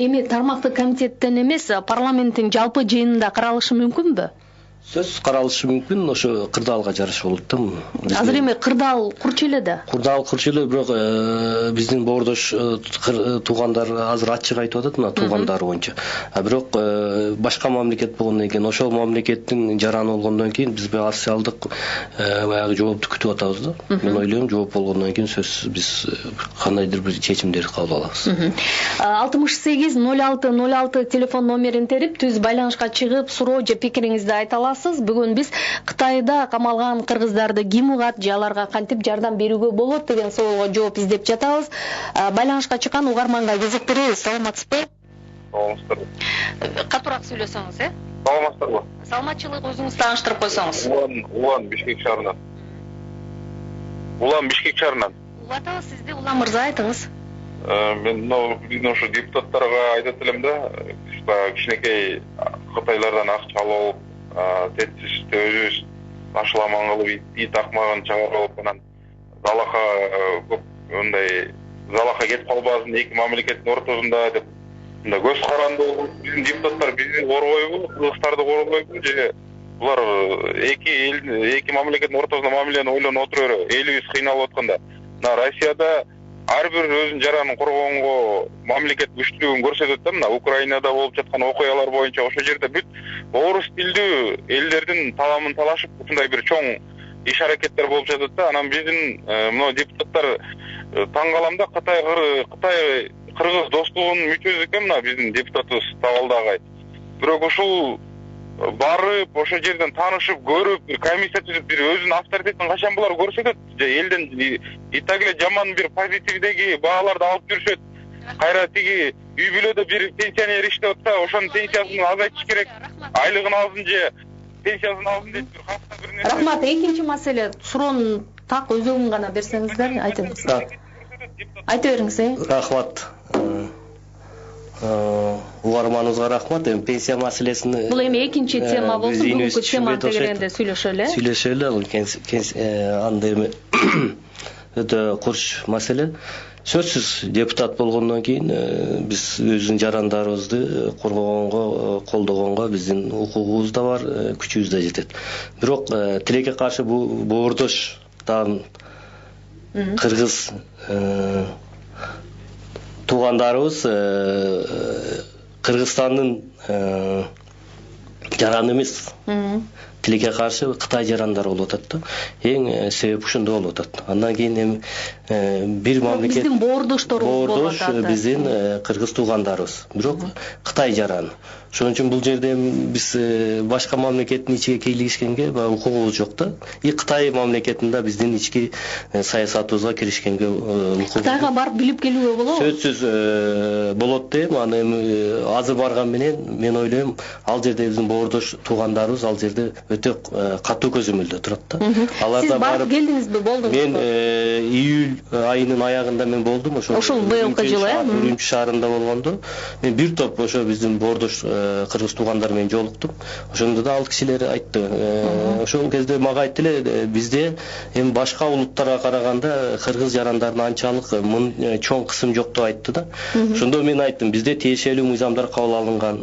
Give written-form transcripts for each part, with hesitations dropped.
эми тармактык комитеттен эмес, парламенттин жалпы жыйынында каралышы мүмкүнбү? Сөз каралышы мүмкүн, ошо кырдаалга жарыш болот да. Азыр эми кырдаал курчу эле да. Кырдаал курчу эле, бирок биздин боордош туугандар азыр ачык айтып атат мына туугандары боюнча. Бирок башка мамлекет болгондон кийин, ошол мамлекеттин жараны болгондон кийин биз официалдык баягы жоопту күтүп атабыз да. Мен ойлойм, жооп болгондон кийин сөзсүз биз кандайдыр бир чечимдерди кабыл алабыз. 68-06-06 телефон номерин терип, түз байланышка чыгып, суроо же пикириңизди айта аласыз. Бүгүн биз Кытайда камалган кыргыздарды ким угат, же аларга кантип жардам берүүгө болот деген суроого жооп издеп жатабыз. Байланышка чыккан угарманга кезиктиребиз. Саламатсызбы? Саламатсызбы. Катуураак сүйлөсөңүз, Саламатсызбы. Саламатчылык, өзүңүз тааныштырып койсоңуз. Улан Бишкек шаарынан. Улан Бишкек шаарынан. Улатабыз сизди, Улан мырза, айтыңыз. Мен биздин ошо депутаттарга айтат элем да, кичинекей Кытайлардан акча алып, тетишти өзүбүз ашыламан кылып, ит акмагын чыгарып алып, анан залака көп мындай залака кетип калбасын эки мамлекеттин ортосунда деп мындай көз каранды болуп, биздин депутаттар бизди коргойбу, кыргыздарды коргойбу же булар эки мамлекеттин ортосунда мамилени ойлонуп отура береби? Элибиз кыйналып атканда. Мына Россияда ар бир өзүнүн жаранын коргогонго мамлекет күчтүүлүгүн көрсөтөт да. Мына Украинада болуп жаткан окуялар боюнча ошол жерде бүт орус тилдүү элдердин таламын талашып, ушундай бир чоң иш аракеттер болуп жатат да. Анан биздин мына депутаттар таң калам да, Кытай кыргыз достугунун мүчөсү экен мына биздин депутатыбыз Табалдагай. Бирок ушул барып, ошол жерден таанышып, көрүп, бир комиссия түзүп, бир өзүнүн авторитетин качан булар көрсөтөт? Же элден итак эле жаман бир позитивдеги бааларды алып жүрүшөт. Кайра тиги үй бүлөдө бир пенсионер иштеп атса, ошонун пенсиясын азайтыш керек. Айлыгын алсын же пенсиясын алсын деп бир халкка бир нерсе. Рахмат. Экинчи маселе, суроону так өзүңүн гана берсеңиздер, айтыңыз. Айта бериңиз. Рахмат. Угарманыңызга рахмат. Эми пенсия маселесин Бул эми экинчи тема болсун, бүгүнкү тема тегерегинде сүйлөшөлү. Анда эми өтө курч маселе. Сөзсүз депутат болгондон кийин биз өзүнүн жарандарыбызды коргогонго, колдогонго биздин укугубуз да бар, күчүбүз да жетет. Бирок тилекке каршы бул боордош дагы кыргыз туугандарыбыз Кыргызстандын жараны эмес, тилекке каршы Кытай жарандары болуп атат да. Эң себеп ушунда болуп атат. Андан кийин эми бир мамлекет биздин боордошторубуз болуп атат. Биздин кыргыз туугандарыбыз, бирок Кытай жараны. Ошон үчүн бул жерде биз башка мамлекеттин ичиге кийлигишкенге укугубуз жок да. И Кытай мамлекетинде биздин ички саясатыбызга киришкенге укугубуз. Кытайга барып билип келүүгө болобу? Сөзсүз болот дейм. Аны эми азыр барган менен мен ойлойм, ал жерде биздин боордош туугандарыбыз ал жерде өтө катуу көзөмөлдө турат да. Аларда барып келдиңизби, болдуңузбу? Мен июль айынын аягында мен болдум, ошол быйылкы жылы, Үрүмчү шаарында болгондо. Мен бир топ ошо биздин боордош кыргыз туугандар менен жолуктум. Ошондо да ал кишилер айтты. Ошол кезде мага айтты эле, бизде эми башка улуттарга караганда кыргыз жарандарына анчалык чоң кысым жок деп айтты да. Ошондо мен айттым, бизде тиешелүү мыйзамдар кабыл алынган.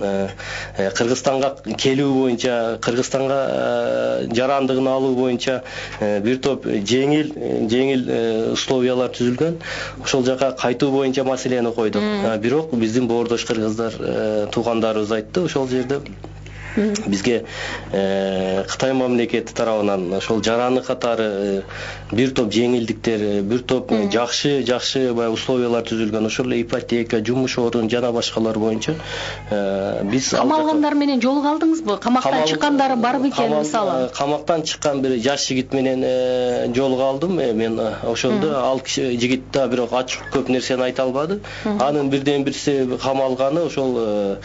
Кыргызстанга келүү боюнча, Кыргызстанга жарандыгын алуу боюнча бир топ жеңил условиялар түзүлгөн. Ошол жака кайтуу боюнча маселени койдук. Бирок биздин боордош кыргыздар туугандарыбыз айтты, ошол жерде бизге Кытай мамлекети тарабынан ошол жараны катары бир топ жеңилдиктер, бир топ жакшы условиялар түзүлгөн. Ошол эле ипотека, жумуш орун жана башкалар боюнча биз камалгандар менен жолуга алдыңызбы? Камактан чыккандары бар бекен мисалы? Камактан чыккан бир жаш жигит менен жолуга алдым. Мен ошондо ал жигит да бирок ачык көп нерсени айта албады. Анын бирден бирси камалганы ошол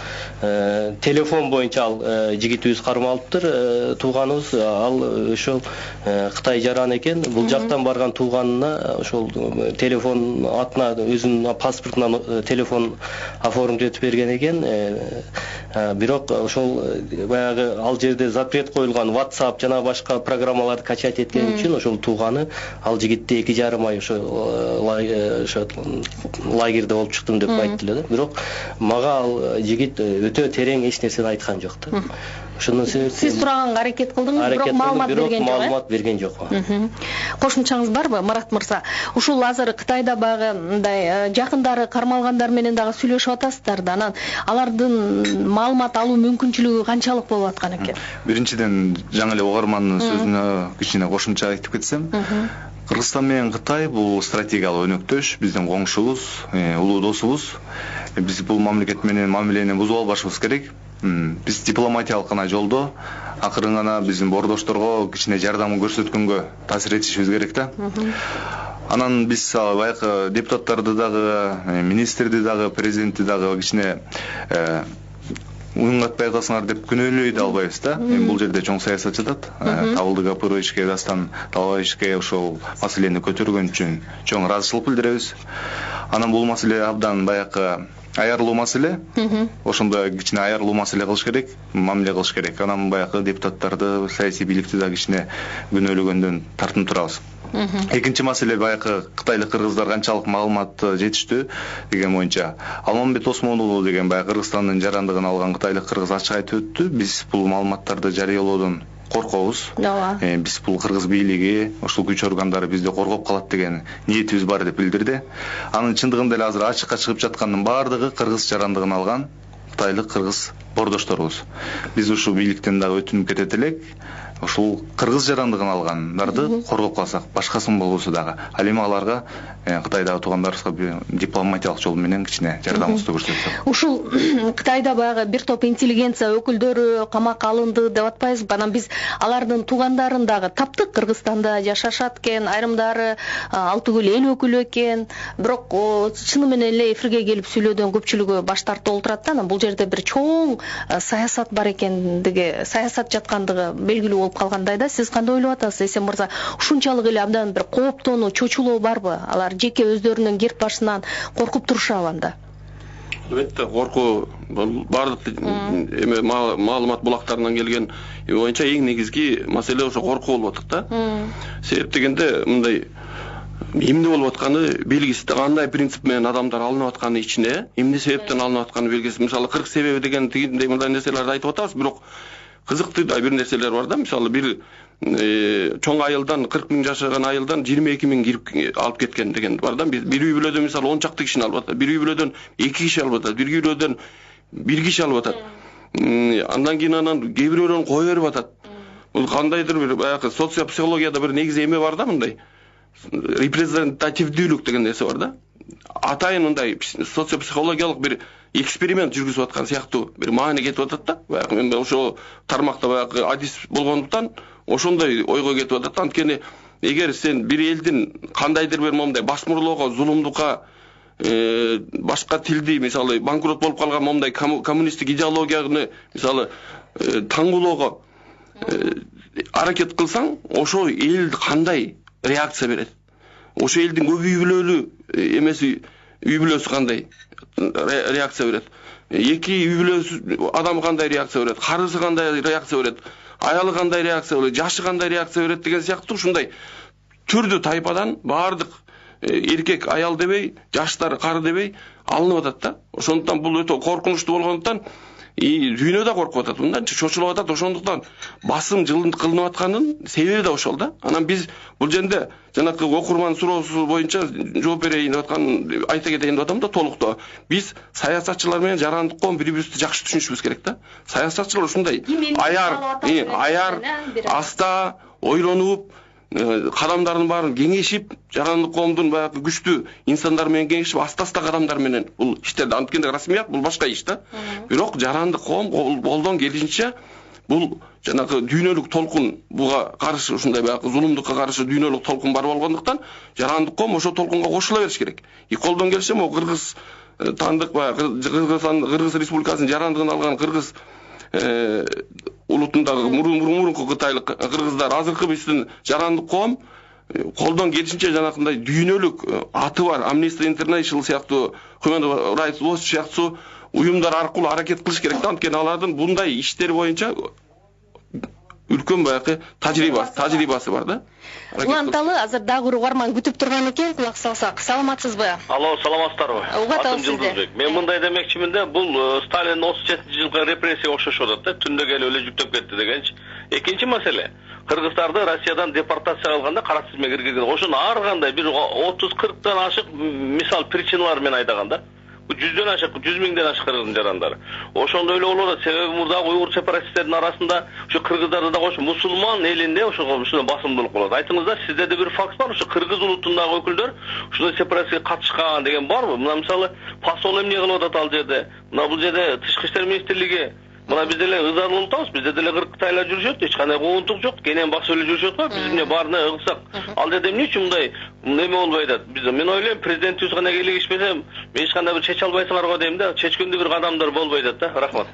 телефон боюнча ал жигитибиз кармалыптыр. Тууганыбыз ал ошол Кытай жаран экен. Бул жактан барган тууганына ошол телефон атына өзүнүн паспортунан телефон оформить этип берген экен. Бирок ошол баягы ал жерде запрет коюлган WhatsApp жана башка программаларды качать эткен үчүн ошол тууганы ал жигитти 2,5 ай ошо лагерде болуп чыктым деп айтты эле да. Бирок мага ал жигит өтө терең эч нерсени айткан жок да. Ошондон себептен сиз сураганга аракет кылдыңыз, бирок маалымат берген жок. Маалымат берген жок. Кошумчаңыз барбы, Марат мырза? Ушул азыр Кытайда багы мындай жакындары кармалгандар менен дагы сүйлөшүп атасыздар да, анан алардын маалымат алуу мүмкүнчүлүгү канчалык болуп аткан экен? Биринчиден жаңы эле угармандын сөзүнө кичине кошумча айтып кетсем, Кыргызстан менен Кытай бул стратегиялык өнөктөш, биздин коңшубуз, улуу досубуз. Биз бул мамлекет менен мамилени бузуп албашыбыз керек. Биз дипломатиялык гана жолдо акырын гана биздин бордошторго кичине жардам көрсөткөнгө таасир этишибиз керек да. Анан биз баягы депутаттарды дагы, министрди дагы, президентти дагы кичине уюнгатпай атасыңар деп күнөөлөй да албайбыз да. Бул жерде чоң саясат жатат. Табылды Гапыровичке, Дастан Талабаевичке ошол маселени көтөргөн үчүн чоң ыраазычылык билдиребиз. Анан бул маселе абдан баягы аярлуу маселе. Ошондо кичине аярлуу маселе кылыш керек, мамиле кылыш керек. Анан баягы депутаттарды, саясий бийликти да кичине күнөөлөгөндөн тартынып турабыз. Экинчи маселе баягы кытайлык кыргыздар канчалык маалымат жетиштүү деген боюнча Алмамбет Осмон уулу деген баягы Кыргызстандын жарандыгын алган кытайлык кыргыз ачык айтып өттү. Биз бул маалыматтарды жарыялоодон коркобуз. Биз бул кыргыз бийлиги, ошол күч органдары бизди коргоп калат деген ниетибиз бар деп билдирди. Анын чындыгында эле азыр ачыкка чыгып жаткандын баардыгы кыргыз жарандыгын алган кытайлык кыргыз бордошторубуз. Биз ушул бийликтен дагы өтүнүп кетет элек. Ошол кыргыз жарандыгын алгандарды коргоп калсак, башкасын болбосо дагы, ал эми аларга Кытайдагы туугандарыбызга дипломатиялык жол менен кичине жардамыбызды көрсөтсөк. Ушул Кытайда баягы бир топ интеллигенция өкүлдөрү камакка алынды деп атпайбызбы? Анан биз алардын туугандарын дагы таптык. Кыргызстанда жашашат экен, айрымдары ал түгүл эл өкүлү экен. Бирок чыны менен эле эфирге келип сүйлөөдөн көпчүлүгү баш тартып олтурат да. Анан бул жерде бир чоң саясат бар экендиги, саясат жаткандыгы белгилүү болуп калгандай да. Сиз кандай ойлоп атасыз, Эсен мырза? Ушунчалык эле абдан бир кооптонуу, чочулоо барбы? Алар жеке өздөрүнүн герб башынан коркуп турушабы анда? Албетте, коркуу бардык эме маалымат булактарынан келген боюнча эң негизги маселе ошо коркуу болуп атат да. Себеп дегенде мындай эмне болуп атканы белгисиз. Кандай принцип менен адамдар алынып атканы ичине, эмне себептен алынып атканы белгисиз. Мисалы 40 себеби деген тигиндей мындай нерселерди айтып атабыз, бирок кызыктуу да бир нерселер бар да. Мисалы бир чоң айылдан 40 миң жашаган айылдан 22 миң кирип алып кеткен деген бар да. Бир үй бүлөдөн мисалы 10 чакты кишини алып атат. Бир үй бүлөдөн 2 киши алып атат. Бир үй бүлөдөн 1 киши алып атат. Андан кийин кээ бирөөлөрүн кое берип атат. Бул кандайдыр бир баягы социопсихологияда бир негизи эме бар да, мындай репрезентативдүүлүк деген нерсе бар да. Атайын мындай социопсихологиялык бир эксперимент жүргүзүп аткан сыяктуу бир маани кетип атат да. Баягы мен ошо тармакта баягы адис болгондуктан ошондой ойго кетип атат. Анткени эгер сен бир элдин кандайдыр бир момундай басмырлоого, зулумдукка, башка тилди мисалы банкрот болуп калган момундай коммунисттик идеологияны мисалы таңгулоого аракет кылсаң, ошо эл кандай реакция берет? Ошо элдин көп үй бүлөлүү эмеси, үй бүлөсү кандай реакция берет? Эки үй бүлөсү адам кандай реакция берет? Карысы кандай реакция берет? Аялы кандай реакция берет? Жашы кандай реакция берет деген сыяктуу ушундай түрдүү тайпадан бардык эркек, аял дебей, жаштар, кары дебей алынып атат да. Ошондуктан бул өтө коркунучтуу болгондуктан дүйнө да коркуп атат. Мындан чочулуп атат. Ошондуктан басым кылынып атканын себеби да ошол да. Анан биз бул жерде жанакы окурман суроосу боюнча жооп берейин деп аткан, айта кетейин деп атам да толуктоо. Биз саясатчылар менен жарандык коом бири-бирибизди жакшы түшүнүшүбүз керек да. Саясатчылар ушундай аяр, аста ойлонуп, кадамдардын баарын кеңешип, жарандык коомдун баягы күчтүү инсандар менен кеңешип, аста-аста кадамдар менен бул иштерди анткенде расмият бул башка иш да. Бирок жарандык коом колдон келишинче бул жанагы дүйнөлүк толкун буга каршы, ушундай баягы зулумдукка каршы дүйнөлүк толкун бар болгондуктан жарандык коом ошо толкунга кошула бериш керек. Колдон келишсе могу кыргыз тандык баягы Кыргыз Республикасынын жарандыгын алган кыргыз улутундагы мурунку кытайлык кыргыздар, азыркы биздин жарандык коом колдон келишинче жанакындай дүйнөлүк аты бар Amnesty International сыяктуу, Human Rights Watch сыяктуу уюмдар аркылуу аракет кылыш керек да. Анткени алардын bunday иштер боюнча үлкөн баягы тажрыйбасы бар да. Уланталы азыр дагы угарман күтүп турган экен, кулак салсак. Саламатсызбы? Алло, саламатсыздарбы? Атым Жылдызбек. Мен мындай демекчимин да, бул Сталин 37-жылкы репрессия окшошуп атат да, түндө келип эле жүктөп кетти дегенчи. Экинчи маселе, кыргыздарды Россиядан депортация кылганда кара тизмеге киргизген. Ошону ар кандай бир 30-40тан ашык мисал причиналар менен айдаган да. 100дөн ашык, 100 миңден ашык кыргыздын жарандары. Ошондой эле болот да, себеби мурдагы уйгур сепаратисттердин арасында ушу кыргыздарды да кош мусулман элинде ошого басымдуулук болот. Айтыңыз да, сизде бир факт бар, ушу кыргыз улутундагы өкүлдөр ушундай сепаратистке катышкан деген барбы? Мына мисалы посол эмне кылып атат ал жерде? Мына бул жерде Тышкы иштер министрлиги мына биз деле ызаны унутабыз, bizde деле кыргыз кытайлар жүрүшөт, эч кандай куугунтук жок, кенен басып эле жүрүшөт го, биз эмне баарына кылсак, ал жерде эмне үчүн мындай неме болбой атат? Мен ойлойм, президентибиз гана келишпесе, эч кандай бир чече албайсыңар го дейм да, чечкөндө бир кадамдар болбой атат да. Рахмат.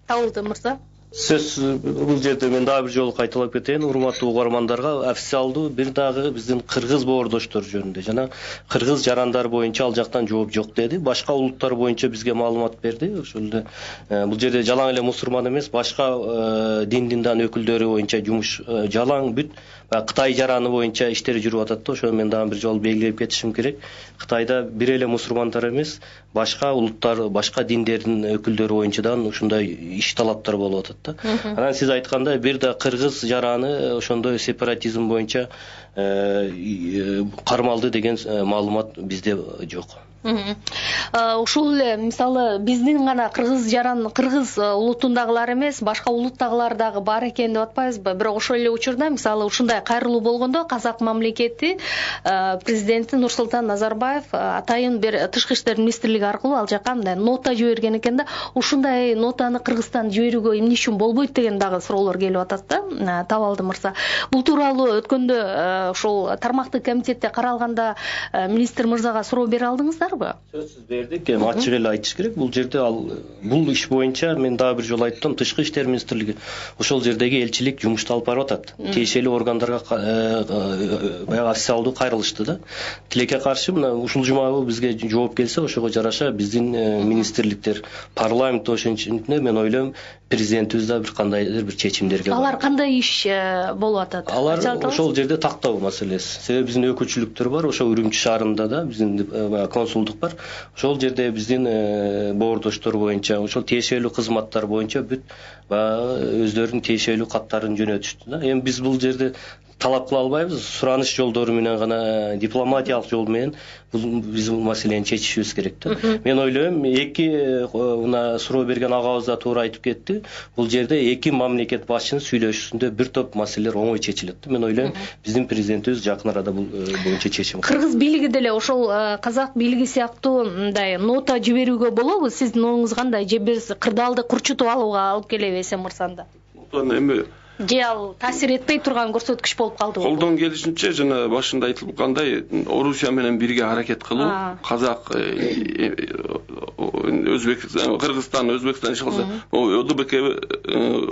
Табылды мырза. Сөз бул жерде мен дагы бир жолу кайталап кетейин, урматтуу угармандарга официалдуу бир дагы биздин кыргыз боордоштор жөнүндө жана кыргыз жарандар боюнча ал жактан жооп жок деди. Башка улуттар боюнча бизге маалымат берди. Ошол эле бул жерде жалаң эле мусулман эмес, башка дин диндан өкүлдөрү боюнча жумуш жалаң бүт Кытай жараны боюнча иштер жүрүп атат да. Ошону мен дагы бир жолу белгилеп кетишим керек. Кытайда бир эле мусулмандар эмес, башка улуттар, башка диндердин өкүлдөрү боюнча да ушундай иш талаптар болуп атат да. Анан сиз айткандай бир да кыргыз жараны ошондой сепаратизм боюнча кармалды деген маалымат бизде жок. Ушул эле мисалы биздин гана кыргыз жаран, кыргыз улутундагылар эмес, башка улуттагылар дагы бар экен деп атпайбызбы? Бирок ошол эле учурда мисалы ушундай кайрылуу болгондо казак мамлекети президенти Нурсултан Назарбаев атайын бир Тышкы иштер министрлиги аркылуу ал жака мындай нота жиберген экен да. Ушундай нотаны Кыргызстан жиберүүгө эмне үчүн болбойт деген дагы суроолор келип атат да. Табалды мырза. Бул тууралуу өткөндө ошол тармактык комитетте каралганда министр мырзага суроо бере алдыңыздарбы? Сөзсүз бердик. Ачык эле айтыш керек. Бул жерде бул иш боюнча мен дагы бир жолу айттым, Тышкы иштер министрлиги ошол жердеги элчилик жумушту алып барып атат. Тиешелүү органдарга баягы официалдуу кайрылышты да. Тилекке каршы мына ушул жумабы бизге жооп келсе, ошого жараша биздин министрликтер, парламент ошентип мен ойлойм, президентибиз да бир кандайдыр бир чечимдерге барат. Алар кандай иш болуп атат? Алар ошол жерде тактоо маселеси. Себеби биздин өкүлчүлүктөр бар, ошо Үрүмчү шаарында да биздин консулдук бар. Ошол жерде биздин боордоштор боюнча, ошол тиешелүү кызматтар боюнча бүт өздөрүнүн тиешелүү каттарын жөнөтүштү да. Эми биз бул жерде талап кыла албайбыз, сураныш жолдору менен гана, дипломатиялык жол менен биз бул маселени чечишибиз керек да. Мен ойлойм, эки мына суроо берген агабыз да туура айтып кетти. Бул жерде эки мамлекет башчынын сүйлөшүүсүндө бир топ маселелер оңой чечилет да. Мен ойлойм, биздин президентибиз жакын арада бул боюнча чечим. Кыргыз бийлиги деле ошол казак бийлиги сыяктуу мындай нота жиберүүгө болобу? Сиздин оңуңуз кандай? Же биз кырдаалды курчутуп алууга алып келеби эсен мырзанда? Эми же ал таасир этпей турган көрсөткүч болуп калдыбы? Колдон келишинче жана башында айтылгандай, Орусия менен бирге аракет кылуу, казак, Өзбекстан, Кыргызстан, Өзбекстан чыкса, ОДБК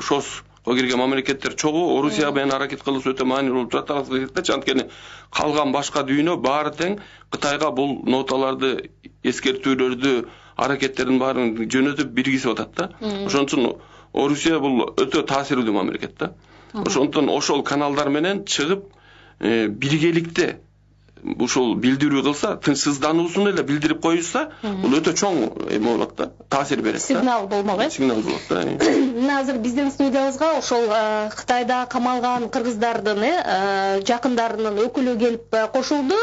ШОСко кирген мамлекеттер чогуу Орусия менен аракет кылуусу өтө маанилүү болуп турат. Анткени калган башка дүйнө баары тең Кытайга бул ноталарды, эскертүүлөрдү, аракеттердин баарын жөнөтүп биргизип атат да. Ошон үчүн Орусия бул өтө таасирлүү мамлекет да. Ошондон ошол каналдар менен чыгып биргеликте ушул билдирүү кылса, тынчсыздануусун эле билдирип коюшса, бул өтө чоң эме болот да, таасир берет да. Сигнал болмок, Сигнал болот да. Азыр биздин студиябызга ошол Кытайда камалган кыргыздардын жакындарынын өкүлү келип кошулду.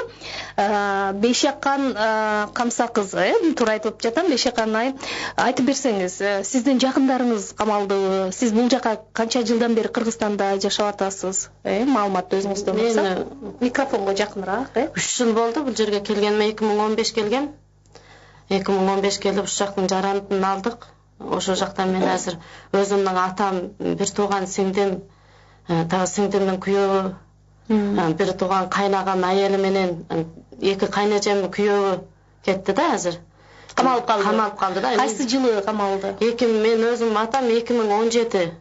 Бейшакан Камса кызы, туура айтып жатам, Бейшакан айым. Айтып берсеңиз, сиздин жакындарыңыз камалдыбы? Сиз бул жака канча жылдан бери Кыргызстанда жашап атасыз? Маалыматты өзүңүздөн алсак. Микрофонго жакыныраак. 3 жыл болду бул жерге келгениме. 2015 келгем. 2015 келип ушу жактын жаранын алдык. Ошол жакта мен азыр өзүмдүн атам, бир тууган сиңдим, тагы сиңдимдин күйөөбү, бир тууган кайнаган айели менен эки кайнажамдын күйөөбү кетти да азыр. Камалып калды. Камалып калды да. Кайсы жылы камалды? Мен өзүм атам 2017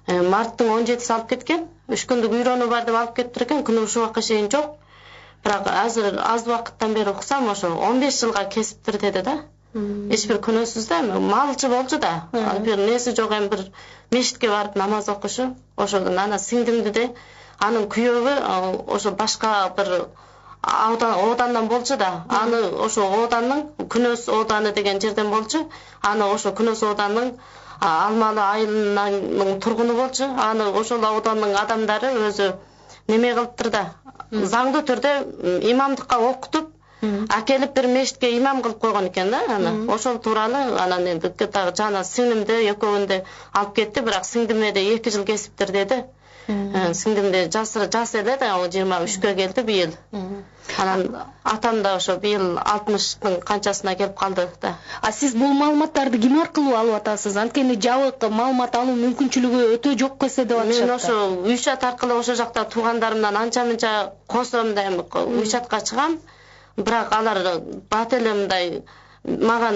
марттын 17-си алып кеткен. 3 күндүк үйрөнүү бар деп алып кетиптир экен. Күнү ушул убакка чейин жок. Бирок азыр аз убакыттан бери уксам, ошо 15 жылга кесиптир деди да. эч бир күнөөсүз да, малчы болчу да. Бир неси жок эми бир мешитке барып намаз окушу. Ошодон ана сиңдимди де, анын күйөөбү ошо башка бир одандан болчу да. Аны ошо оданның Күнөс оданы деген жерден болчу. Аны ошо Күнөс оданның Алмалы айылынын тургуну болчу. Аны ошол оданның адамдары өзү неме кылыптыр да. Заңдуу түрдө имамдыкка окутуп, акелип бир мешитке имам кылып койгон экен да. Аны ошол тууралуу анан эми жана сиңдимди экөөүндө алып кетти, бирок сиңдиме да 2 жыл кесиптир деди. Сиңдимди жас эле да, 23-кө келди быйыл. Анан атам да ошо быйыл 60-тын канчасына келип калды да. А сиз бул маалыматтарды ким аркылуу алып атасыз? Анткени жабык маалымат алуу мүмкүнчүлүгү өтө жок көсө деп атышат. Мен ошо уйчат аркылуу ошо жакта туугандарымдан анча-мынча косом да эми уйчатка чыгам. Бирок алар бат эле мындай мага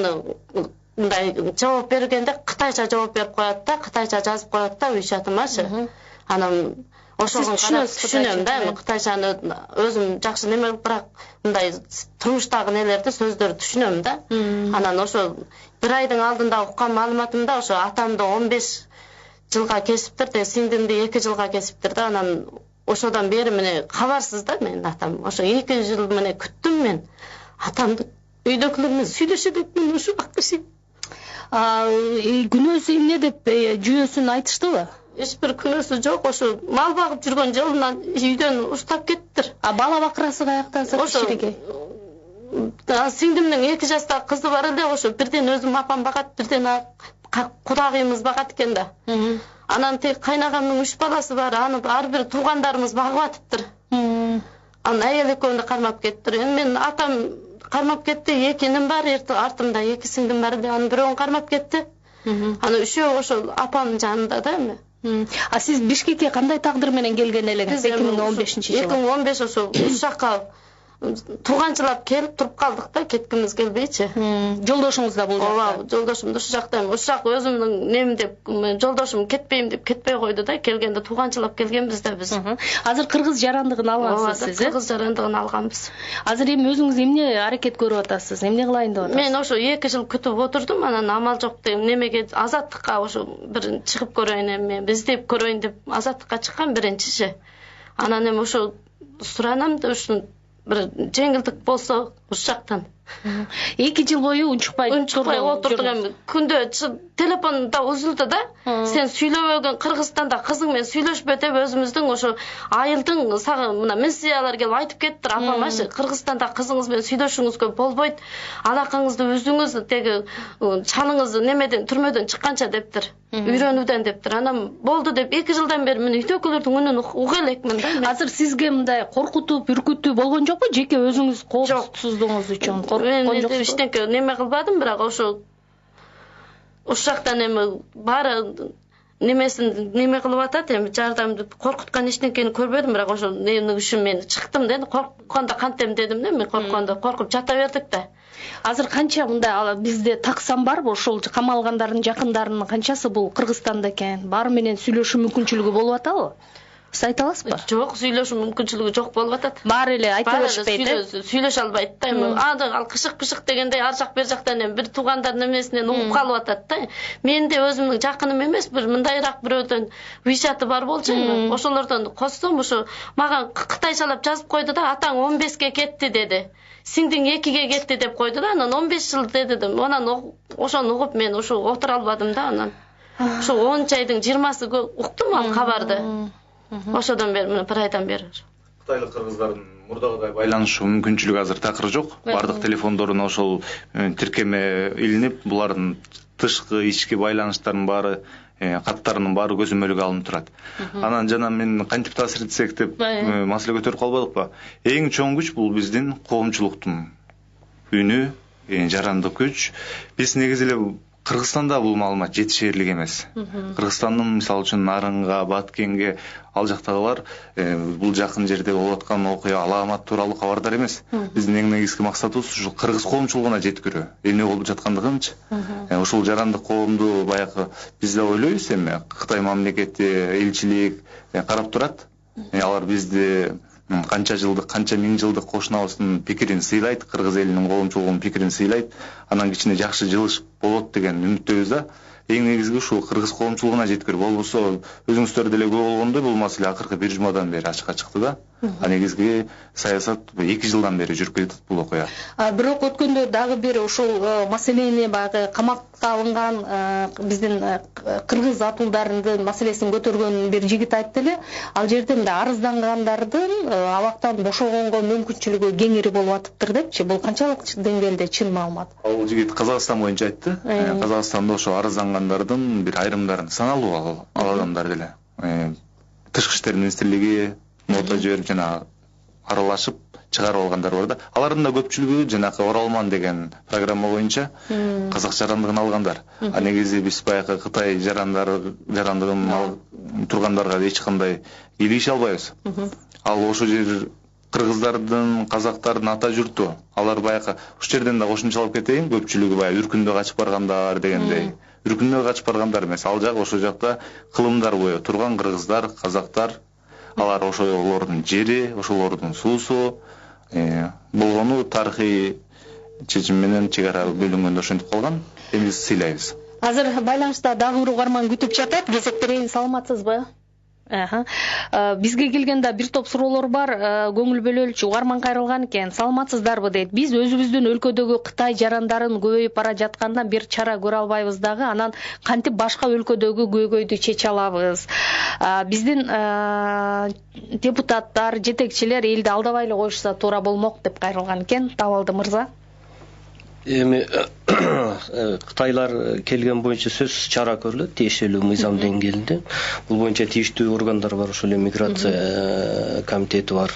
мындай жооп бергенде кытайча жооп берип коет да, кытайча жазып коет да уйчатымачы. Анан ошого карап түшүнөм да, эми кытайчаны өзүм жакшы неме, бирок мындай турмуштагы нелерди, сөздөрдү түшүнөм да. Анан ошо бир айдын алдында уккан маалыматымда ошо атамды 15 жылга кесиптир де, сиңдимди 2 жылга кесиптир да. Анан ошодон бери міне кабарсыз да мен атам. Ошо 2 жыл міне күттүм мен. Атамды үйдөгүлөр сүйлөшө деп мен ушул акчы. Күнөөсү эмне деп жүйөсүн айтыштыбы? Эч бир күнөөсү жок, ошо мал багып жүргөн жылынан үйдөн уштап кеттир. Бала бакырасы каяктан кичиреке? Сиңдимдин 2 жаштагы кызы бар эле, ошо бирден өзүм апам багат, бирден кудагыйымыз багат экен да. Анан тек кайнагамдын 3 баласы бар, аны ар бир туугандарыбыз багып атыптыр. Анан айыл экөөндө кармап кеттир. Мен атам кармап кетти, 2 иним бар, артымда 2 сиңдим бар, анын бирөөгүн кармап кетти. Аны үшөө ошол апамдын жанында да эми. А сиз Бишкекке кандай тагдыр менен келген элеңиз 2015-жылы? 2015 ошо ушакка тууганчылап келип туруп калдык да, кеткимиз келбейчи. Жолдошуңуз да бул жакта? Ооба, жолдошум да ушул жакта. Ушул жак өзүмдүн нем деп, жолдошум кетпейм деп кетпей койду да, келгенде тууганчылап келгенбиз да биз. Азыр кыргыз жарандыгын алгансыз сиз, кыргыз жарандыгын алганбыз. Азыр эми өзүңүз эмне аракет көрүп атасыз? Эмне кылайын деп атасыз? Мен ошо 2 жыл күтүп отурдум, анан амал жок деп немеге азаттыкка ошо бир чыгып көрөйүн эми, издеп көрөйүн деп азаттыкка чыккан биринчиси. Анан эми ошо суранам да ушун bir жеңилдик болсо ушул жактан. 2 жыл бою унчукпай отурдук эми. Күндө телефонда үзүлдү да. Сен сүйлөбөгөн Кыргызстанда кызың менен сүйлөшпө деп өзүмүздүн ошо айылдын сага мына миссиялар келип айтып кеттир. Апамашы, Кыргызстанда кызыңыз менен сүйлөшүңүзгө болбойт. Алакаңызды үзүңүз, теги чалыңыз немеден түрмөдөн чыкканча дептир. Үйрөнүүдөн дептир. Анан болду деп 2 жылдан бери мен үйдөгүлөрдүн үнүн уга элекмин да. Азыр сизге мындай коркутуп, үркүтүү болгон жокпу? Жеке өзүңүз коопсуздугуңуз үчүн корккон жоксузбу? Мен эчтеке неме кылбадым, бирок ошо жактан эми баары немесин неме кылып атат, эми жардамды коркуткан эчтекени көрбөдүм, бирок ошо эмне үчүн мен чыктым да, корккондо кантем дедим да, мен корккондо коркуп жата бердик да. Азыр канча мындай бизде таксам барбы? Ошол камалгандардын жакындарынын канчасы бул Кыргызстанда экен? Баары менен сүйлөшүү мүмкүнчүлүгү болуп атабы? Сиз айта аласызбы? Жок, сүйлөшүү мүмкүнчүлүгү жок болуп атат. Баары эле айта беришпейт, сүйлөшө албайт да. Эми ал кышык дегенде ар жак бер жактан эми бир туугандар немесинен угуп калып атат да. Мен де өзүмдүн жакыным эмес, бир мындайраак бирөөдөн уйчаты бар болчу эми. Ошолордон коссом ошо мага кытайчалап жазып койду да, атаң 15ке кетти деди. Сиңдиң 2ге кетти деп койду да, анан 15 жыл деди. Анан ошону угуп мен ошо отура албадым да, анан. Ошо 10 айдын 20сы уктум ал кабарды. Ошодон бери мына 1 айдан бери. Кытайлык кыргыздардын мурдагыдай байланышуу мүмкүнчүлүгү азыр такыр жок. Бардык телефондоруна ошол тиркеме илинип, булардын тышкы ички байланыштарынын баары, каттарынын баары көзөмөлгө алынып турат. Анан жана мен кантип таасир этсек деп маселе көтөрүп калбадыкпы? Эң чоң күч бул биздин коомчулуктун үнү, жарандык күч. Биз негизи эле Кыргызстанда бул маалымат жетишерлик эмес. Кыргызстандын мисалы үчүн Нарынга, Баткенге ал жактагылар бул жакын жерде болуп аткан окуя алаамат тууралуу кабардар эмес. Биздин эң негизги максатыбыз ушул кыргыз коомчулугуна жеткирүү. Эмне болуп жаткандыгынчы. Ушул жарандык коомду баягы биз да ойлойбуз эми Кытай мамлекети, элчилик карап турат. Алар бизди канча жылдык, канча миң жылдык кошунабыздын пикирин сыйлайт, кыргыз элинин коомчулугунун пикирин сыйлайт, анан кичине жакшы жылыш болот деген үмүттөбүз да. Эң негизги ушул кыргыз коомчулугуна жеткир. Болбосо өзүңүздөр деле көп болгондой бул маселе акыркы 1 жумадан бери ачыкка чыкты да. Негизги саясат 2 жылдан бери жүрүп кетет бул окуя. Бирок өткөндө дагы бир ушул маселени багы камакка алынган биздин кыргыз атуулдарынын маселесин көтөргөн бир жигит айтты эле. Ал жерде мындай арыздангандардын абактан бошогонго мүмкүнчүлүгү кеңири болуп атыптыр депчи. Бул канчалык деңгээлде чын маалымат? Ал жигит Казакстан боюнча айтты. Казакстанда ошо арыздангандардын бир айрымдарын саналуу ал адамдар деле. Тышкы иштер министрлиги нота жиберип жана аралашып чыгарып алгандар бар да. Алардын да көпчүлүгү жанакы Оралман деген программа боюнча казак жарандыгын алгандар. Негизи биз баягы Кытай жарандыгын тургандарга эч кандай келише албайбыз. Ал ошо жер кыргыздардын, казактардын ата журту. Алар баягы ушул жерден да кошумчалап кетейин, көпчүлүгү баягы үркүндө качып баргандар дегендей. Үркүндө качып баргандар эмес, ал жак ошо жакта кылымдар бою турган кыргыздар, казактар, алар ошолордун жери, ошолордун суусу болгону тарыхый чечим менен чек ара бөлүнгөндө ошентип калган. Эми биз сыйлайбыз. Азыр байланышта дагы бир угарман күтүп жатат. Кезектерин саламатсызбы? Бизге келген да бир топ суроолор бар. Көңүл бөлөлчү угарман кайрылган экен. Саламатсыздарбы дейт. Биз өзүбүздүн өлкөдөгү Кытай жарандарын көбөйүп бара жаткандан бир чара көрө албайбыз дагы. Анан кантип башка өлкөдөгү көйгөйдү чече алабыз? Биздин депутаттар, жетекчилер элди алдабай эле коюшса туура болмок деп кайрылган экен. Табалды мырза. Эми Кытайлар келген боюнча сөзсүз чара көрүлөт, тиешелүү мыйзам деңгээлинде. Бул боюнча тийиштүү органдар бар, ошол эле миграция комитети бар.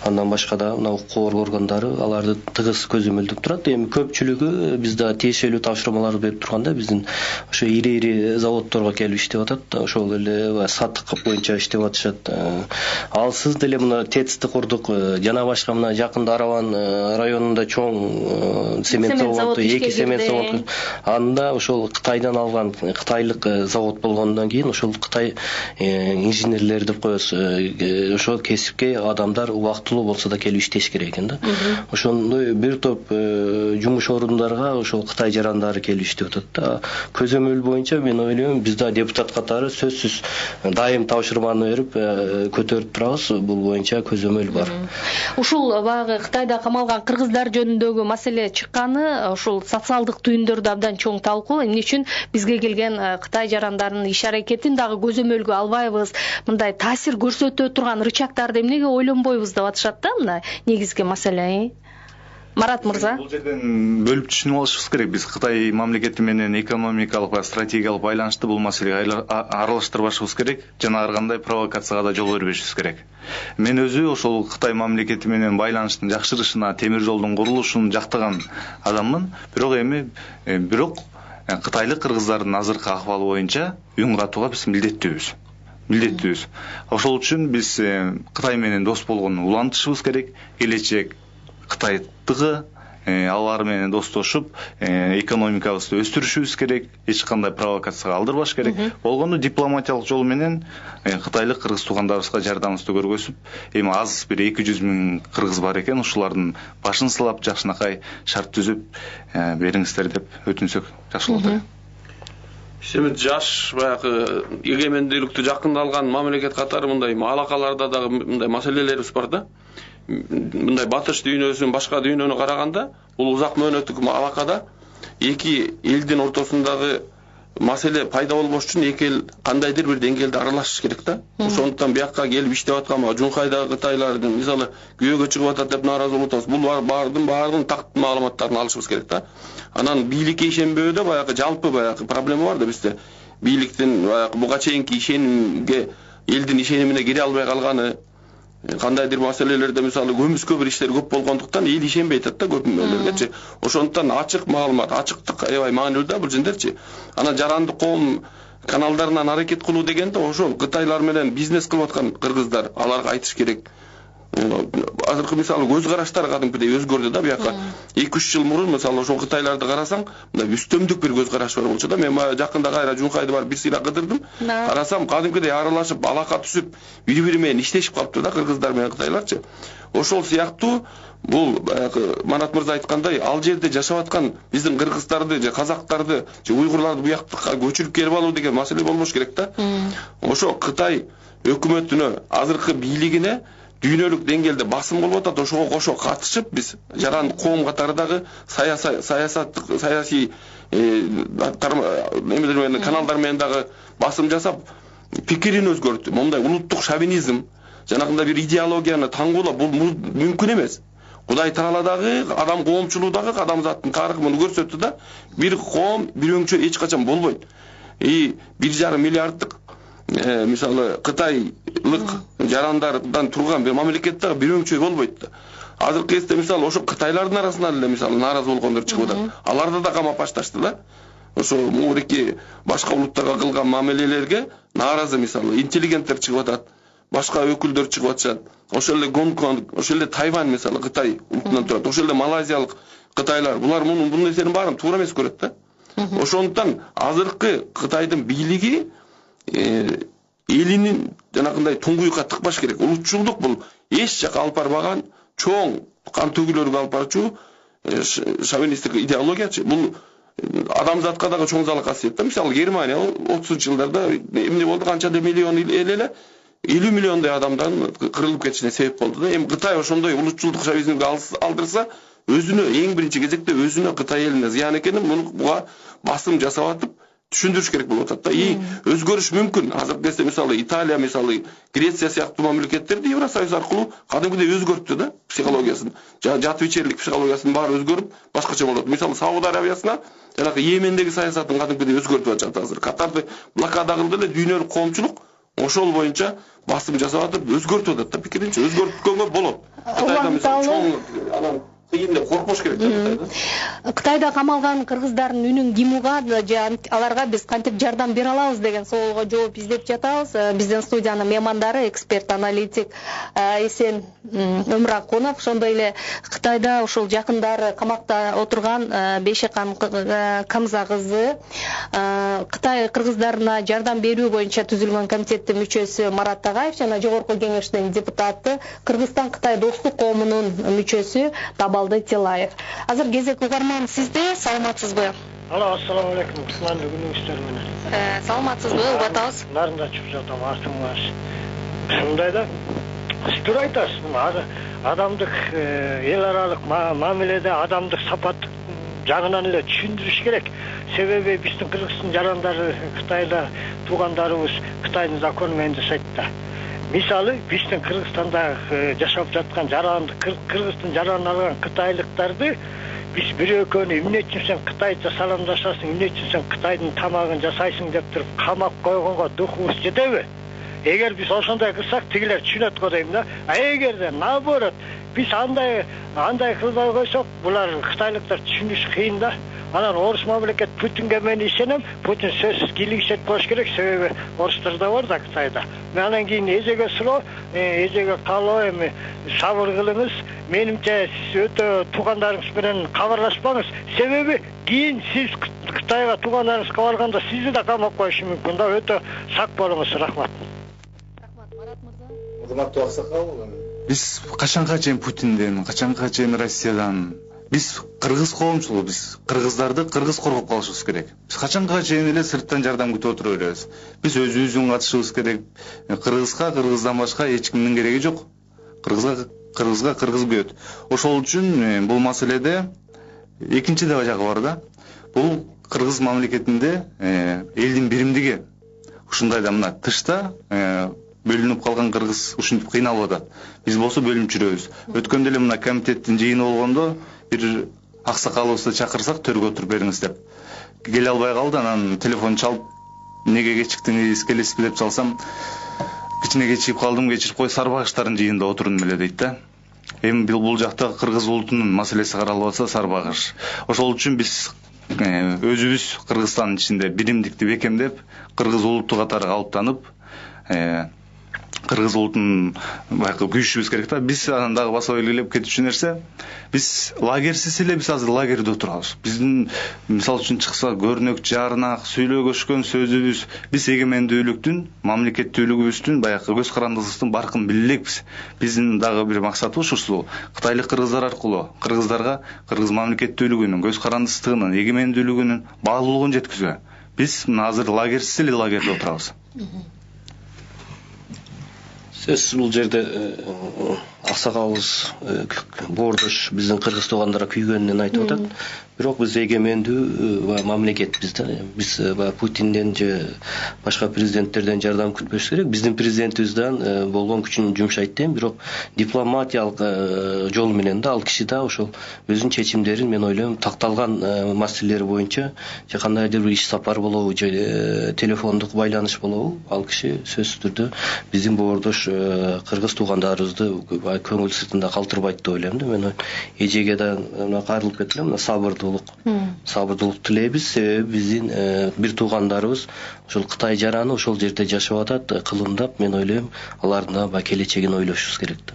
Андан башка да мына укук органдары аларды тыгыз көзөмөлдөп турат. Эми көпчүлүгү бизде тиешелүү тапшырмаларды берип турганда биздин ошо ири заводдорго келип иштеп атат. Ошол эле сатык боюнча иштеп атышат. Алсыз деле мына ТЭЦти курдук. Жана башка мына жакында Араван районунда чоң цемент заводу, эки цемент заводу. Анда ошол Кытайдан алган кытайлык завод болгондон кийин ошол Кытай инженерлери деп коебуз. Ошол кесипке адамдар убактылуу болсо да келип иштеш керек экен да. Ошондой бир топ жумуш орундарга ошол Кытай жарандары келип иштеп атат да. Көзөмөл боюнча мен ойлойм биз да депутат катары сөзсүз дайым тапшырманы берип көтөрүп турабыз. Бул боюнча көзөмөл бар. Ушул баягы Кытайда камалган кыргыздар жөнүндөгү маселе чыкканы ушул социалдык түйүндөрдө абдан чоң талкуу. Эмне үчүн бизге келген Кытай жарандарынын иш аракетин дагы көзөмөлгө албайбыз? Мындай таасир көрсөтө турган рычагтарды эмнеге ойлонбойбуз деп атышат да, мына негизги маселе. Марат мырза. Бул жерден бөлүп түшүнүп алышыбыз керек. Биз Кытай мамлекети менен экономикалык ва стратегиялык байланышты бул маселеге аралаштырбашыбыз керек. Жана ар кандай провокацияга да жол бербешибиз керек. Мен өзү ошол Кытай мамлекети менен байланыштын жакшырышына, темир жолдун курулушун жактаган адаммын. Бирок кытайлык кыргыздардын азыркы акыбалы боюнча үн катууга биз милдеттүүбүз. Ошол үчүн биз Кытай менен дос болгону улантышыбыз керек. Келечек Кытайдыгы алар менен достошуп, экономикабызды өстүрүшүбүз керек. Эч кандай провокацияга алдырбаш керек. Болгону дипломатиялык жол менен кытайлык кыргыз туугандарыбызга жардамыбызды көргөзүп, эми аз бир 200 000 кыргыз бар экен, ушулардын башын сылап, жакшынакай шарт түзүп бериңиздер деп өтүнсөк жакшы болот. Эми жаш баягы эгемендүүлүктү жакында алган мамлекет катары мындай алакаларда дагы мындай маселелерибиз бар да. Мындай батыш дүйнөсүн башка дүйнөнү караганда бул узак мөөнөттүк алакада эки элдин ортосундагы маселе пайда болбош үчүн эки эл кандайдыр бир деңгээлде аралашыш керек да. Ошондуктан бияка келип иштеп аткан Жункайдагы кытайлардын мисалы күйөөгө чыгып атат деп нааразы болуп атабыз. Бул баардын тактын маалыматтарын алышыбыз керек да. Анан бийликке ишенбөөдө баягы жалпы баягы проблема бар да бизде. Бийликтин баягы буга чейинки ишенимге элдин ишенимине кире албай калганы, кандайдыр маселелерде мисалы көмүскө бир иштер көп болгондуктан эл ишенбей атат да көп мөөлөргөчү. Ошондуктан ачык маалымат, ачыктык аябай маанилүү да бул жендерчи. Анан жарандык коом каналдарынан аракет кылуу дегенде ошол Кытайлар менен бизнес кылып аткан кыргыздар аларга айтыш керек. азыркы мисалы көз караштар кадимкидей өзгөрдү да. Бияка 2-3 жыл мурун мисалы ошол кытайларды карасаң, мындай үстөмдүк бир көз караш бар болчу да. Мен жакында кайра Жункайды барып бир сыйра кыдырдым. Карасам кадимкидей аралашып, алака түсүп, бири-бири менен иштешип калыптыр да кыргыздар менен кытайларчы. Ошол сыяктуу бул Манат мырза айткандай, ал жерде жашап аткан биздин кыргыздарды же казактарды же уйгурларды буяктыкка көчүрүп келип алуу деген маселе болбош керек да. Ошо Кытай өкмөтүнө, азыркы бийлигине дүйнөлүк деңгээлде басым болуп атат. Ошого кошо катышып, биз жаран коом катарындагы саясий немелер менен, каналдар менен дагы басым жасап, пикирин өзгөртүп, мондай улуттук шовинизм, жанагындай бир идеологияны таңгуулап, бул мүмкүн эмес. Кудай Тааладагы адам коомчулуудагы адамзаттын тарыхы муну көрсөттү да, бир коом, бир өңчө эч качан болбойт. 1,5 миллиарддык мисалы кытайлык жарандардан турган бир мамлекетте бир өңчөй болбойт да. Азыркы кезде мисалы ошо кытайлардын арасынан эле мисалы нааразы болгондор чыгып атат. Аларды да камап башташты да. Ошо мурики башка улуттарга кылган мамилелерге нааразы мисалы интеллигенттер чыгып атат. Башка өкүлдөр чыгып атышат. Ошол эле Гонконг, ошол эле Тайвань мисалы Кытай улутунан турат. Ошол эле Малайзиялык кытайлар, булар муну нерсенин баарын туура эмес көрөт да. Ошондуктан азыркы Кытайдын бийлиги элинин жанагындай туңгуюкка тыкпаш керек. Улутчулдук бул эч жака алып барбаган чоң кан төгүлөргө алып барчу шовинисттик идеологиячы. Бул адамзатка дагы чоң залал касиет да. Мисалы Германия 30-жылдарда эмне болду, канча миллион эл эле 50 миллиондой адамдан кырылып кетишине себеп болду да. Эми Кытай ошондой улутчулдук шовинизмге алдырса, өзүнө эң биринчи кезекте өзүнө Кытай элине зыян экенин буга басым жасап атып түшүндүрүш керек болуп атат да. Өзгөрүш мүмкүн. Азыркы кезде мисалы Италия, мисалы Греция сыяктуу мамлекеттерди Евросоюз аркылуу кадимкидей өзгөрттү да психологиясын. Жат вечерлик психологиясынын баары өзгөрүп, башкача болот. Мисалы Сауд Арабиясына жанагы Йемендеги саясатын кадимкидей өзгөртүп атышат азыр. Катарды блокада кылды эле дүйнөлүк коомчулук ошол боюнча басым жасап атып өзгөртүп атат да пикиринчи. Өзгөрткөнгө болот. Кытайда мисалы чоң коркуш керек да. Кытайда камалган кыргыздардын үнүн ким угат же аларга биз кантип жардам бере алабыз деген суроого жооп издеп жатабыз. Биздин студиянын меймандары эксперт аналитик Эсен Өмүракунов, ошондой эле Кытайда ушул жакындары камакта отурган Бейшекан Камза кызы, Кытай кыргыздарына жардам берүү боюнча түзүлгөн комитеттин мүчөсү Марат Тагаев жана жогорку кеңештин депутаты, Кыргызстан Кытай достук коомунун мүчөсү Табалды Тилаев. Азыр кезек угарман сизде, саламатсызбы? Алло, ассаламу алейкум. Кутмандуу күнүңүздөр менен. Саламатсызбы? Угат атабыз. Нарында чыгып жатам, артыңбыз. Ушундай да, сиз туура айтасыз. Адамдык эл аралык мамиледе адамдык сапаттык жагынан эле түшүндүрүш керек. Себеби биздин Кыргыздын жарандары Кытайда туугандарыбыз Кытайдын закону менен жашайт да. Мисалы биздин Кыргызстанда жашап жаткан Кыргыздын жаранын алган кытайлыктарды биз бир экөөнү эмне үчүн сен Кытайча саламдашасың, эмне үчүн сен Кытайдын тамагын жасайсың деп туруп камап койгонго духубуз жетеби? Эгер биз ошондой кылсак, тигилер түшүнөт го дейм да. Эгерде наоборот биз андай кылбай койсок, булар кытайлыктар түшүнүш кыйын да. Анан орус мамлекет Путинге мен ишенем. Путин сөзсүз кийлигишет болуш керек, себеби орустарда бар да Кытайда. Анан кийин эжеге суроо, эжеге калоо, эми сабыр кылыңыз. Менимче сиз өтө туугандарыңыз менен кабарлашпаңыз. Себеби кийин сиз Кытайга туугандарыңызга барганда сизди да камап коюшу мүмкүн да. Өтө сак болуңуз. Рахмат. Рахмат, Марат мырза. Урматтуу аксакал, биз качанга чейин Путинден, качанга чейин Россиядан, биз кыргыз коомчулугу, биз кыргыздарды кыргыз коргоп калышыбыз керек. Биз качанга чейин эле сырттан жардам күтүп отура беребиз. Биз өзүбүздүн катышыбыз керек. Кыргыздан башка эч кимдин кереги жок. Кыргызга кыргыз күйөт. Ошол үчүн бул маселеде экинчи да жагы бар да. Бул кыргыз мамлекетинде элдин биримдиги ушундайда мына тышта бөлүнүп калган кыргыз ушинтип кыйналып атат. Биз болсо бөлүнүп жүрөбүз. Өткөндө эле мына комитеттин жыйыны болгондо бир аксакалыбызды чакырсак төргө отуруп бериңиз деп келе албай калды. Анан телефон чалып эмнеге кечиктиңиз, келесизби деп чалсам, кичине кечигип калдым, кечирип кой, сарбагыштардын жыйынында отурдум эле дейт да. Эми бул жакта кыргыз улутунун маселеси каралып атса, сарбагыш. Ошол үчүн биз өзүбүз Кыргызстандын ичинде биримдикти бекемдеп, кыргыз улуту катары калыптанып, кыргыз улутун баягы күйүшүбүз керек да. Биз анан дагы басып белгилеп кетүүчү нерсе, биз лагерсиз эле биз азыр лагерде отурабыз. Биздин мисал үчүн чыкса көрнөк, жарнак, сүйлөгөшкөн сөзүбүз, биз эгемендүүлүктүн, мамлекеттүүлүгүбүздүн, баягы көз карандыбыздын баркын биле элекпиз. Биздин дагы бир максатыбыз ушул. Кытайлык кыргыздар аркылуу кыргыздарга кыргыз мамлекеттүүлүгүнүн, көз карандысыздыгынын, эгемендүүлүгүнүн баалуулугун жеткизүү. Биз мына азыр лагерсиз эле лагерде отурабыз. Сөзсүз бул жерде аксакалыбыз Боордош биздин кыргыз туугандарга күйгөнүн айтып атат. Бирок биз эгемендүү мамлекетпиз да. Биз Путинден же башка президенттерден жардам күтпөш керек. Биздин президентибизден болгон күчүн жумшайт дейм, бирок дипломатиялык жол менен да ал киши да ошол өзүнүн чечимдерин мен ойлойм такталган маселелер боюнча же кандайдыр бир иш сапар болобу же телефондук байланыш болобу, ал киши сөзсүз түрдө биздин Боордош кыргыз туугандарыбызды көңүл сыртында калтырбайт деп ойлойм да. Мен эжеге да кайрылып кетелем, сабырдуулук тилейбиз. Себеби биздин бир туугандарыбыз ошол Кытай жараны ошол жерде жашап атат, кылымдап. Мен ойлойм, алардын да келечегин ойлошубуз керек да.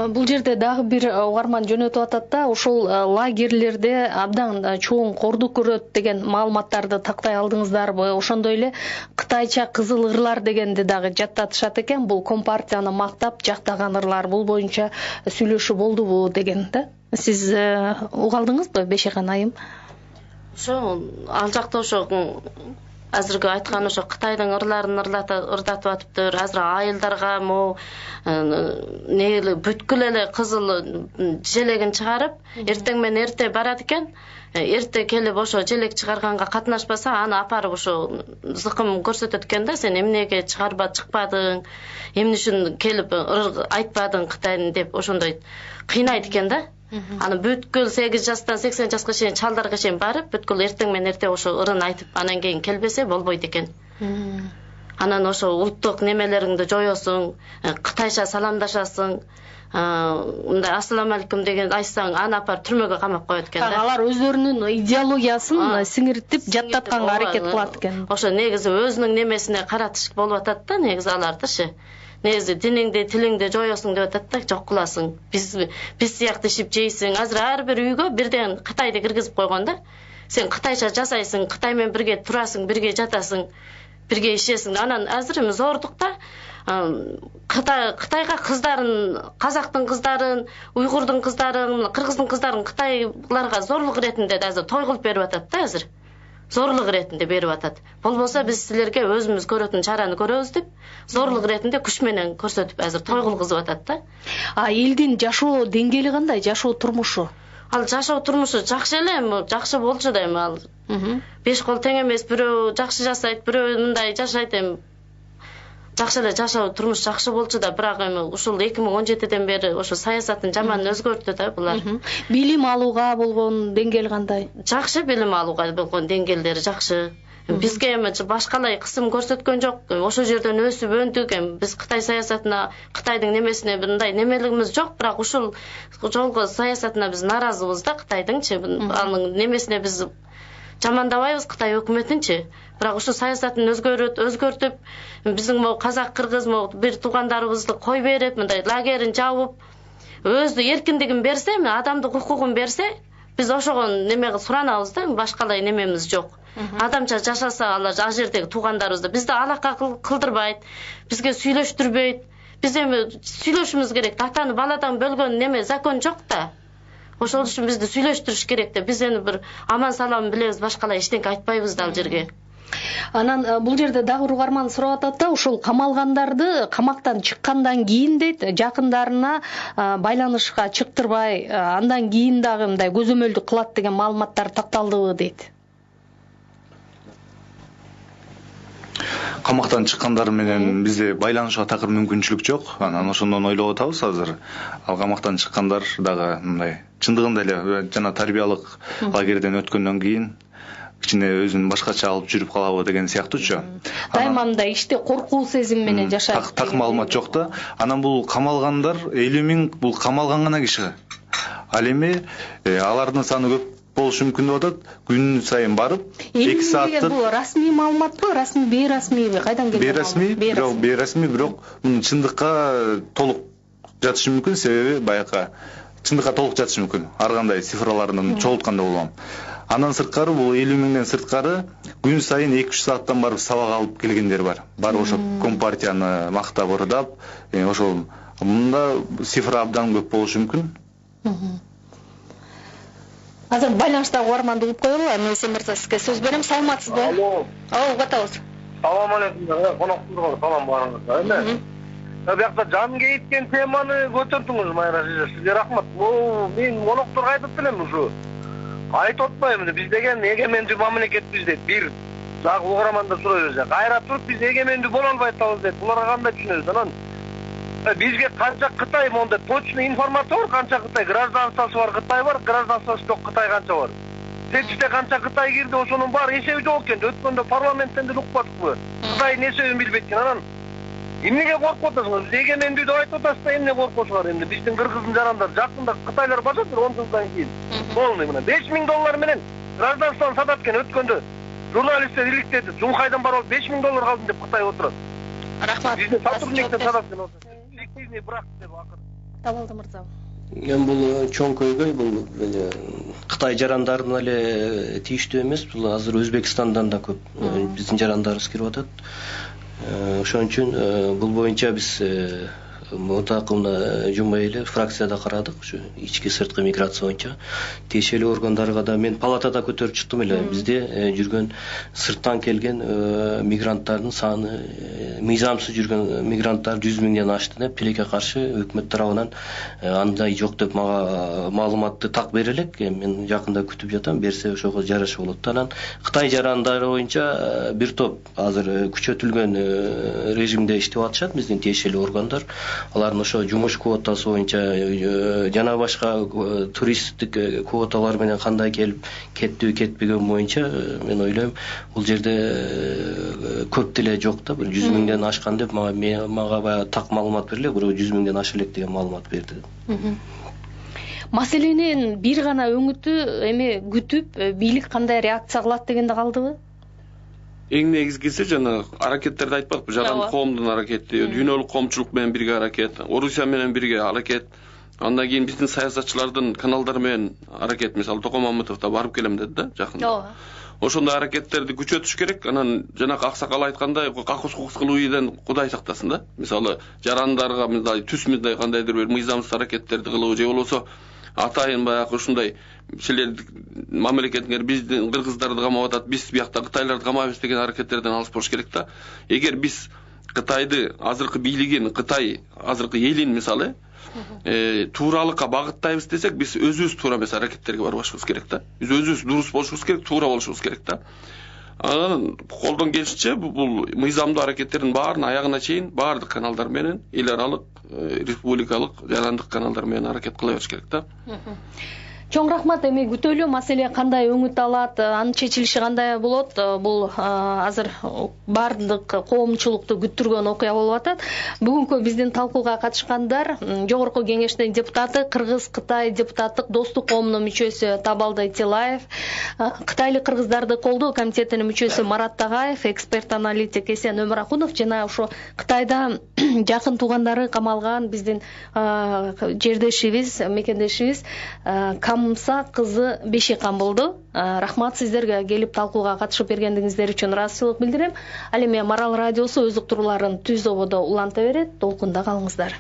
Бул жерде дагы бир угарман жөнөтүп атат да, ошол лагерлерде абдан чоң кордук көрөт деген маалыматтарды тактай алдыңыздарбы? Ошондой эле кытайча кызыл ырлар дегенди дагы жаттатышат экен. Бул компартияны мактап жактаган ырлар. Бул боюнча сүйлөшүү болдубу деген да. Сиз угалдыңызбы Бешекан айым? Ошо ал жакта ошо азыркы айткан ошо Кытайдын ырларын ырдатып атыптыр. Азыр айылдарга могу бүткүл эле кызыл желегин чыгарып, эртең менен эрте барат экен. Эрте келип ошо желек чыгарганга катнашпаса, аны апарып ошо зыкым көрсөтөт экен да. Сен эмнеге чыкпадың, эмне үчүн келип айтпадың Кытайдын деп ошондой кыйнайт экен да. Аны бүткүл 8 жастан 80 жашка чейин чалдарга чейин барып, бүткүл эртең менен эрте ошо ырын айтып, анан кийин келбесе болбойт экен. Анан ошо улуттук немелериңди жоёсуң, кытайча саламдашасың, мындай ассаламу алейкум деген айтсаң, аны апарып түрмөгө камап коет экен да. Алар өздөрүнүн идеологиясын сиңиртип жаттатканга аракет кылат экен. Ошо негизи өзүнүн немесине каратыш болуп атат да, негизи алардычы. Негизи диниңди, тилиңди жоёсуң деп атат да, жок кыласың. Биз сыяктуу ишип жейсиң. Азыр ар бир үйгө бирден Кытайды киргизип койгон да. Сен кытайча жасайсың, Кытай менен бирге турасың, бирге жатасың, бирге ишесиң. Анан азыр эми зордукта Кытайга кыздарын, казактын кыздарын, уйгурдун кыздарын, кыргыздын кыздарын кытайларга зорлук иретинде да азыр той кылып берип атат да азыр. Зорлук иретинде берип атат. Болбосо биз силерге өзүбүз көрөтүн чараны көрөбүз деп, зорлук иретинде күч менен көрсөтүп азыр той кылгызып атат да. Элдин жашоо деңгээли кандай, жашоо турмушу? Ал жашоо турмушу жакшы эле, жакшы болчу да эми ал. 5 кол тең эмес, бирөө жакшы жашайт, бирөө мындай жашайт эми. Жакшы эле жашоо турмуш жакшы болчу да, бирок эми ушул 2017ден бери ошо саясатын жаман өзгөрттү да булар. Билим алууга болгон деңгээл кандай? Жакшы билим алууга болгон деңгээлдери жакшы. Бизге эми башкалай кысым көрсөткөн жок. Ошол жерден өсүп өндүк. Биз Кытай саясатына, Кытайдын немесине мындай немелигибиз жок, бирок ушул жолго саясатына биз наразыбыз да, Кытайдыңчы. Анын немесине биз жамандабайбыз Кытай өкмөтүнчү. Бирок ушул саясатын өзгөртүп, биздин могу казак, кыргыз могу бир туугандарыбызды кой берип, мындай лагерин жабып, өзү эркиндигин берсе, адамдык укугун берсе, биз ошого немеге суранабыз да, башкалай немемиз жок. Адамча жашаса алар ал жердеги туугандарыбызды бизди алака кылдырбайт, бизге сүйлөштүрбөйт. Биз эми сүйлөшүбүз керек. Атаны баладан бөлгөн неме закон жок да. Ошол үчүн бизди сүйлөштүрүш керек да. Биз эми бир аман салам билебиз, башкалай эчтеке айтпайбыз да ал жерге. Анан бул жерде дагы бир угарман сурап атат да, ошол камалгандарды камактан чыккандан кийин дейт, жакындарына байланышка чыктырбай, андан кийин дагы мындай көзөмөлдүк кылат деген маалыматтар такталдыбы дейт. Камактан чыккандар менен бизде байланышка такыр мүмкүнчүлүк жок. Анан ошондон ойлоп атабыз азыр. Ал камактан чыккандар дагы мындай чындыгында эле жана тарбиялык лагерден өткөндөн кийин кичине өзүн башкача алып жүрүп калабы деген сыяктуучу. Дайыма мындай иште коркуу сезим менен жашайт. Так маалымат жок да. Анан бул камалгандар 50 000 бул камалган гана киши. Ал эми алардын саны көп болушу мүмкүн деп атат. Күн сайын барып 2 сааттыр. Бул расмий маалыматпы, расмий бейрасмийби? Кайдан келген? Бейрасмий, бирок мунун чындыкка толук жатышы мүмкүн, себеби баягы чындыкка толук жатышы мүмкүн. Ар кандай цифрларын чогултканда болом. Андан сырткары бул 50 миңден сырткары күн сайын 2-3 сааттан барып сабак алып келгендер бар. Бар ошо компартияны мактап ырдап, ошол мында цифра абдан көп болушу мүмкүн. Азыр байланыштагы угарманды угуп коелу. Месе мырза, сизге сөз берем. Саламатсызбы? Алло. Батабыз. Салам алейкум. Коноктурга салам барыңызга. Бияқта жан кейиткен теманы көтөрдүңүз, Майра сиз. Сизге рахмат. Мен конокторго айтып элем ушу. Айтып атпаймын. Биз деген эгемендүү мамлекетпиз дейт. Бир жагы угарманда сурайбыз. Кайра туруп биз эгемендүү боло албай атабыз дейт. Буларга кандай түшүнөсүз? Анан бизге канча Кытай монда точно информация бар, канча Кытай гражданствосы бар, Кытай бар, гражданствосы жок Кытай канча бар. Сечте канча Кытай кирди, ошонун баары эсеби жок экен. Өткөндө парламенттен деле укпадыкпы? Кытайдын эсебин билбейт экен. Анан эмнеге коркуп атасыңыз? Эгемендүү деп айтып атасыз да, эмне коркосуңар энди? Биздин кыргыздын жарандар жакында Кытайлар башатыр 10 жылдан кийин. Болду мына $5,000 менен гражданствоны сатат экен. Өткөндө журналисттер иликтеди. Жумхайдан барып $5,000 калдым деп Кытай отурат. Рахмат. Биздин сотрудниктер сатат экен. Брак деп акыр. Табылды мырза. Бул чоң көйгөй, бул Кытай жарандарына эле тийиштүү эмес, бул азыр Өзбекстандан да көп биздин жарандарыбыз кирип атат. Ошон үчүн бул боюнча биз мутакымына жумай эле фракцияда карадык, ушу ички сырткы миграция боюнча тиешелүү органдарга да мен палатада көтөрүп чыктым эле. Бизде жүргөн сырттан келген мигранттардын саны, мыйзамсыз жүргөн мигранттар 100 миңден ашты деп тилекке каршы өкмөт тарабынан андай жок деп мага маалыматты так бере элек. Мен жакында күтүп жатам, берсе ошого жараша болот. Анан Кытай жарандары боюнча бир топ азыр күчөтүлгөн режимде иштеп атышат биздин тиешелүү органдар. Алардын ошо жумуш квотасы боюнча жана башка туристтик квоталар менен кандай келип кеттиби кетпеген боюнча мен ойлойм бул жерде көп деле жок да, бир 100 миңден ашкан деп мага баягы так маалымат бериле, бирөө 100 миңден аша элек деген маалымат берди. Маселенин бир гана өңүтү эми күтүп бийлик кандай реакция кылат дегенде калдыбы? Эң негизгиси жана аракеттерди айтпадыкпы, жарандык коомдун аракети, дүйнөлүк коомчулук менен бирге аракет, Орусия менен бирге аракет, андан кийин биздин саясатчылардын каналдары менен аракет, мисалы Токой Мамытов да барып келем деди да жакында. Ошондой аракеттерди күчөтүш керек. Анан жанакы аксакал айткандай, какус кылуудан Кудай сактасын да. Мисалы жарандарга мындай түз мындай кандайдыр бир мыйзамсыз аракеттерди кылуу же болбосо атайын баягы ушундай силер мамлекетиңер биздин кыргыздарды камап атат, биз биякта Кытайларды камайбыз деген аракеттерден алыс болуш керек да. Эгер биз Кытайды азыркы бийлигин, Кытай азыркы элин мисалы тууралыкка багыттайбыз десек, биз өзүбүз туура эмес аракеттерге барбашыбыз керек да. Биз өзүбүз дурус болушубуз керек, туура болушубуз керек да. Анан колдон келишинче бул мыйзамдуу аракеттердин баарын аягына чейин баардык каналдар менен, эл аралык, республикалык, жарандык каналдар менен аракет кыла бериш керек да. Чоң рахмат. Эми күтөлүү маселе кандай өңүт алат, анын чечилиши кандай болот? Бул азыр бардык коомчулукту күттүргөн окуя болуп атат. Бүгүнкү биздин талкууга катышкандар Жогорку Кеңештин депутаты, Кыргыз-Кытай депутаттык достук коомунун мүчөсү Табалдай Тилаев, Кытайлык кыргыздарды колдоо комитетинин мүчөсү Марат Тагаев, эксперт-аналитик Эсен Өмүракунов жана ошо Кытайда жакын туугандары камалган биздин жердешибиз, мекендешибиз Камса кызы Бешикан болду. Рахмат сиздерге келип талкууга катышып бергендиңиздер үчүн ыраазычылык билдирем. Ал эми Марал радиосу өз уктурууларын түз ободо уланта берет. Толкунда калыңыздар.